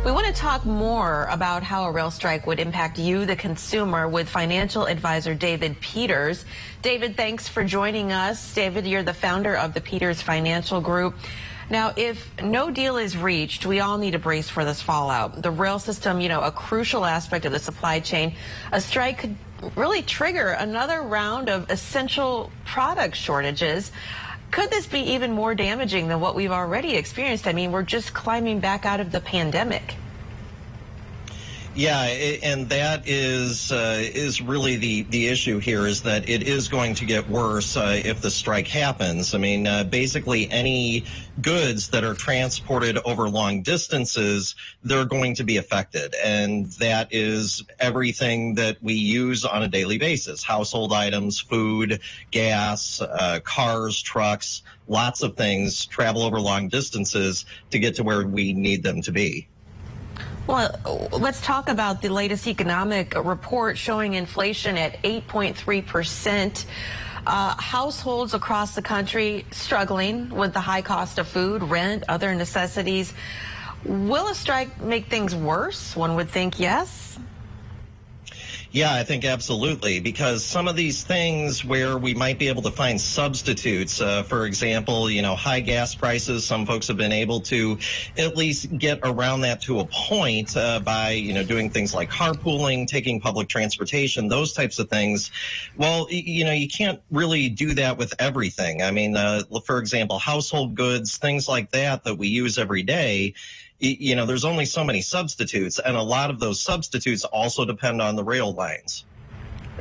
We want to talk more about how a rail strike would impact you, the consumer, with financial advisor David Peters. David, thanks for joining us. David, you're the founder of the Peters Financial Group. Now, if no deal is reached, we all need to brace for this fallout. The rail system, a crucial aspect of the supply chain. A strike could really trigger another round of essential product shortages. Could this be even more damaging than what we've already experienced? I mean, we're just climbing back out of the pandemic. Yeah, and that is really the issue here, is that it is going to get worse if the strike happens. I mean, basically any goods that are transported over long distances, they're going to be affected. And that is everything that we use on a daily basis: household items, food, gas, cars, trucks, lots of things travel over long distances to get to where we need them to be. Well, let's talk about the latest economic report showing inflation at 8.3%. Households across the country struggling with the high cost of food, rent, other necessities. Will a strike make things worse? One would think yes. Yeah, I think absolutely, because some of these things where we might be able to find substitutes, for example, high gas prices, some folks have been able to at least get around that to a point by, doing things like carpooling, taking public transportation, those types of things. Well, you can't really do that with everything. I mean, for example, household goods, things like that we use every day. There's only so many substitutes, and a lot of those substitutes also depend on the rail lines.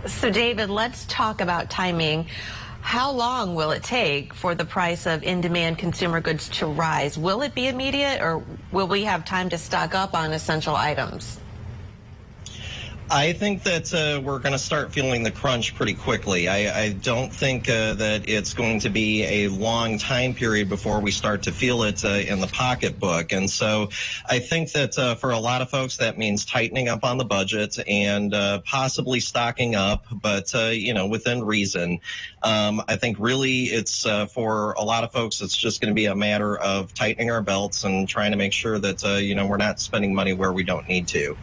So, David, let's talk about timing. How long will it take for the price of in-demand consumer goods to rise? Will it be immediate, or will we have time to stock up on essential items? I think that we're going to start feeling the crunch pretty quickly. I don't think that it's going to be a long time period before we start to feel it in the pocketbook. And so I think that for a lot of folks, that means tightening up on the budget and possibly stocking up, but, within reason. I think really it's for a lot of folks, it's just going to be a matter of tightening our belts and trying to make sure that, we're not spending money where we don't need to.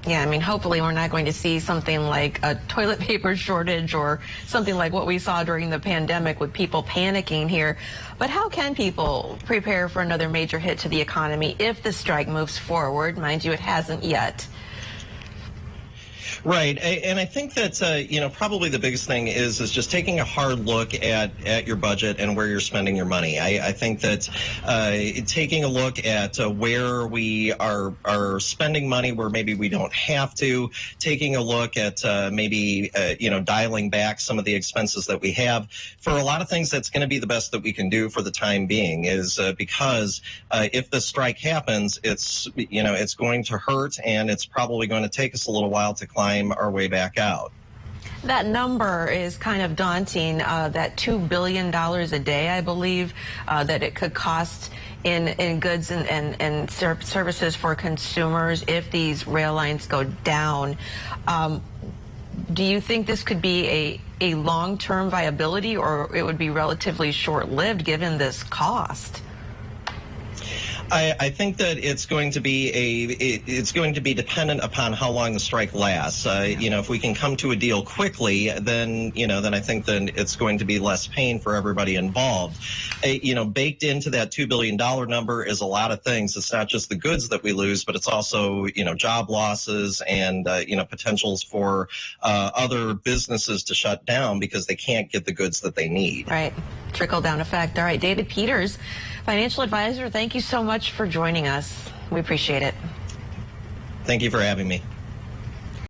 Yeah, I mean, hopefully we're not going to see something like a toilet paper shortage or something like what we saw during the pandemic with people panicking here. But how can people prepare for another major hit to the economy if the strike moves forward? Mind you, it hasn't yet. Right. And I think that, probably the biggest thing is just taking a hard look at your budget and where you're spending your money. I think that taking a look at where we are spending money where maybe we don't have to, taking a look at maybe, dialing back some of the expenses that we have. For a lot of things, that's going to be the best that we can do for the time being, is because if the strike happens, it's going to hurt, and it's probably going to take us a little while to climb our way back out. That number is kind of daunting, that $2 billion a day, I believe, that it could cost in goods and services for consumers if these rail lines go down. Do you think this could be a long-term viability, or it would be relatively short-lived given this cost? I think that it's going to be dependent upon how long the strike lasts. If we can come to a deal quickly, then I think then it's going to be less pain for everybody involved. Baked into that $2 billion number is a lot of things. It's not just the goods that we lose, but it's also, job losses and, potentials for other businesses to shut down because they can't get the goods that they need. Right. Trickle down effect. All right. David Peters, financial advisor, thank you so much for joining us. We appreciate it. Thank you for having me.